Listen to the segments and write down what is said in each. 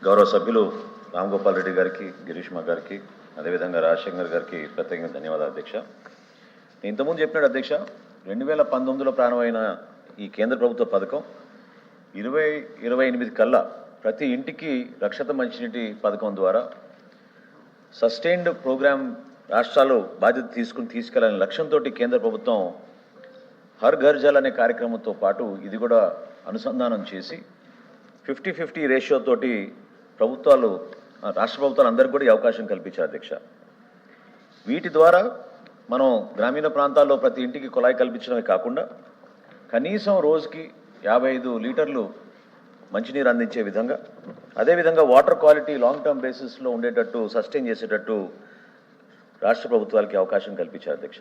గౌరవ సభ్యులు రామ్ గోపాల్ రెడ్డి గారికి, గిరీష్మ గారికి, అదేవిధంగా రాజశేఖర్ గారికి ప్రత్యేకంగా ధన్యవాదాలు అధ్యక్ష. నేను ఇంతకుముందు చెప్పినట్టు అధ్యక్ష, 2019లో ప్రారంభమైన ఈ కేంద్ర ప్రభుత్వ పథకం 2028 కల్లా ప్రతి ఇంటికి రక్షిత మంచినీటి పథకం ద్వారా సస్టైన్డ్ ప్రోగ్రామ్ రాష్ట్రాలు బాధ్యత తీసుకెళ్లాలనే లక్ష్యంతో కేంద్ర ప్రభుత్వం హర్ ఘర్ జల్ అనే కార్యక్రమంతో పాటు ఇది కూడా అనుసంధానం చేసి 50-50 రేషియో తోటి ప్రభుత్వాలు, రాష్ట్ర ప్రభుత్వాలు అందరికీ కూడా ఈ అవకాశం కల్పించారు అధ్యక్ష. వీటి ద్వారా మనం గ్రామీణ ప్రాంతాల్లో ప్రతి ఇంటికి కుళాయి కల్పించడమే కాకుండా కనీసం రోజుకి 55 లీటర్లు మంచినీరు అందించే విధంగా, అదేవిధంగా వాటర్ క్వాలిటీ లాంగ్ టర్మ్ బేసిస్లో ఉండేటట్టు సస్టైన్ చేసేటట్టు రాష్ట్ర ప్రభుత్వాలకి అవకాశం కల్పించారు అధ్యక్ష.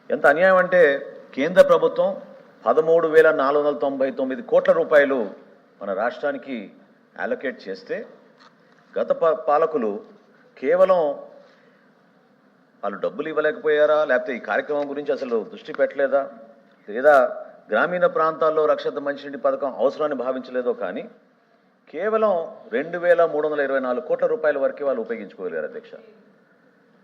ఎంత అన్యాయం అంటే కేంద్ర ప్రభుత్వం 13,499 కోట్ల రూపాయలు మన రాష్ట్రానికి అలొకేట్ చేస్తే గత పాలకులు కేవలం వాళ్ళు డబ్బులు ఇవ్వలేకపోయారా, లేకపోతే ఈ కార్యక్రమం గురించి అసలు దృష్టి పెట్టలేదా, లేదా గ్రామీణ ప్రాంతాల్లో రక్షిత మంచినీటి పథకం అవసరాన్ని భావించలేదో కానీ కేవలం 2,324 కోట్ల రూపాయల వరకే వాళ్ళు ఉపయోగించుకోగలిగారు అధ్యక్ష.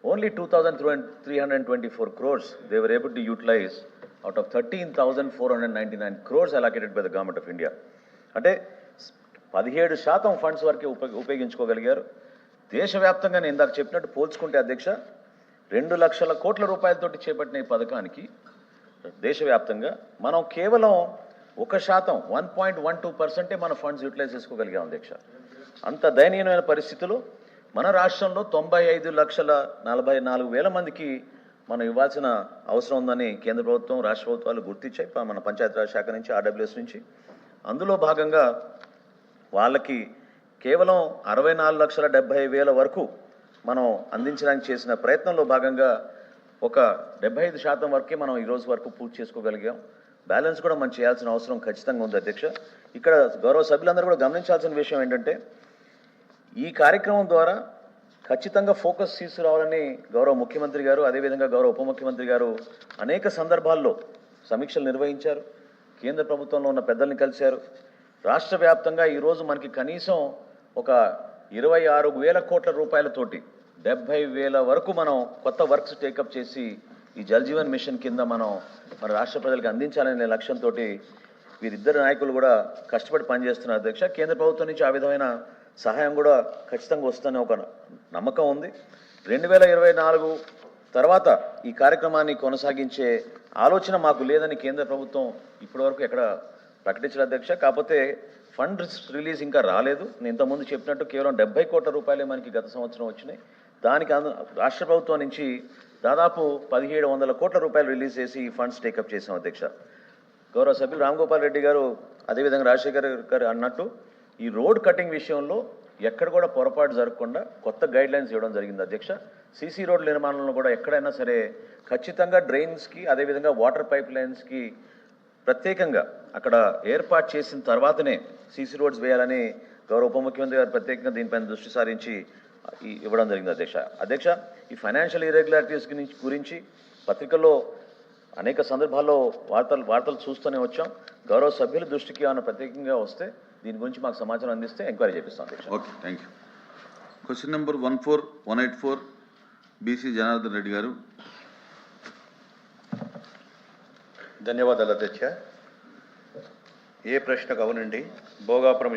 Only 2,324 crores they were able to utilize out of 13,499 crores allocated by the government of India. అంటే 17% ఫండ్స్ వరకే ఉపయోగించుకోగలిగారు. దేశవ్యాప్తంగా నేను ఇందాక చెప్పినట్టు పోల్చుకుంటే అధ్యక్ష 2 లక్షల కోట్ల రూపాయలతోటి చేపట్టిన ఈ పథకానికి దేశవ్యాప్తంగా మనం కేవలం 1%, 1.12% మన ఫండ్స్ యూటిలైజ్ చేసుకోగలిగాం అధ్యక్ష. అంత దయనీయమైన పరిస్థితులు మన రాష్ట్రంలో 95,44,000 మందికి మనం ఇవ్వాల్సిన అవసరం ఉందని కేంద్ర ప్రభుత్వం, రాష్ట్ర ప్రభుత్వాలు గుర్తించాయి. మన పంచాయతీరాజ్ శాఖ నుంచి, ఆర్డబ్ల్యూఎస్ నుంచి. అందులో భాగంగా వాళ్ళకి కేవలం 64,70,000 వరకు మనం అందించడానికి చేసిన ప్రయత్నంలో భాగంగా ఒక 75% వరకే మనం ఈరోజు వరకు పూర్తి చేసుకోగలిగాం. బ్యాలెన్స్ కూడా మనం చేయాల్సిన అవసరం ఖచ్చితంగా ఉంది అధ్యక్ష. ఇక్కడ గౌరవ సభ్యులందరూ కూడా గమనించాల్సిన విషయం ఏంటంటే ఈ కార్యక్రమం ద్వారా ఖచ్చితంగా ఫోకస్ తీసుకురావాలని గౌరవ ముఖ్యమంత్రి గారు, అదేవిధంగా గౌరవ ఉప ముఖ్యమంత్రి గారు అనేక సందర్భాల్లో సమీక్షలు నిర్వహించారు. కేంద్ర ప్రభుత్వంలో ఉన్న పెద్దల్ని కలిశారు. రాష్ట్ర వ్యాప్తంగా ఈరోజు మనకి కనీసం ఒక 26,000 కోట్ల రూపాయలతోటి 70,000 వరకు మనం కొత్త వర్క్స్ టేకప్ చేసి ఈ జల్ జీవన్ మిషన్ కింద మనం మన రాష్ట్ర ప్రజలకు అందించాలనే లక్ష్యంతో వీరిద్దరు నాయకులు కూడా కష్టపడి పనిచేస్తున్నారు అధ్యక్ష. కేంద్ర ప్రభుత్వం నుంచి ఆ విధమైన సహాయం కూడా ఖచ్చితంగా వస్తుందనే ఒక నమ్మకం ఉంది. 2024 తర్వాత ఈ కార్యక్రమాన్ని కొనసాగించే ఆలోచన మాకు లేదని కేంద్ర ప్రభుత్వం ఇప్పటివరకు ఎక్కడ ప్రకటించలేదు అధ్యక్ష. కాకపోతే ఫండ్ రిలీజ్ ఇంకా రాలేదు. నేను ఇంతకుముందు చెప్పినట్టు కేవలం 70 కోట్ల రూపాయలే మనకి గత సంవత్సరం వచ్చినాయి. దానికి రాష్ట్ర ప్రభుత్వం నుంచి దాదాపు 1,700 కోట్ల రూపాయలు రిలీజ్ చేసి ఈ ఫండ్స్ టేకప్ చేసాం అధ్యక్ష. గౌరవ సభ్యులు రామ్ గోపాల్ రెడ్డి గారు, అదేవిధంగా రాజశేఖర్ గారు అన్నట్టు ఈ రోడ్ కటింగ్ విషయంలో ఎక్కడ కూడా పొరపాటు జరగకుండా కొత్త గైడ్ లైన్స్ ఇవ్వడం జరిగింది అధ్యక్ష. సీసీ రోడ్ల నిర్మాణంలో కూడా ఎక్కడైనా సరే ఖచ్చితంగా డ్రైన్స్కి, అదేవిధంగా వాటర్ పైప్ లైన్స్కి ప్రత్యేకంగా అక్కడ ఏర్పాటు చేసిన తర్వాతనే సీసీ రోడ్స్ వేయాలని గౌరవ ఉప ముఖ్యమంత్రి గారు ప్రత్యేకంగా దీనిపైన దృష్టి సారించి ఇవ్వడం జరిగింది అధ్యక్ష. ఈ ఫైనాన్షియల్ ఇర్రెగ్యులారిటీస్ గురించి పత్రికల్లో అనేక సందర్భాల్లో వార్తలు చూస్తూనే వచ్చాం. గౌరవ సభ్యుల దృష్టికి ఏమైనా ప్రత్యేకంగా వస్తే దీని గురించి మాకు సమాచారం అందిస్తే ఎంక్వైరీ చేపిస్తాం అధ్యక్ష. Okay, thank you. Question number 14184 BC Janardhan Reddy గారు. ధన్యవాదాలు అధ్యక్ష. ఏ ప్రశ్నకు అవునండి. భోగాపురం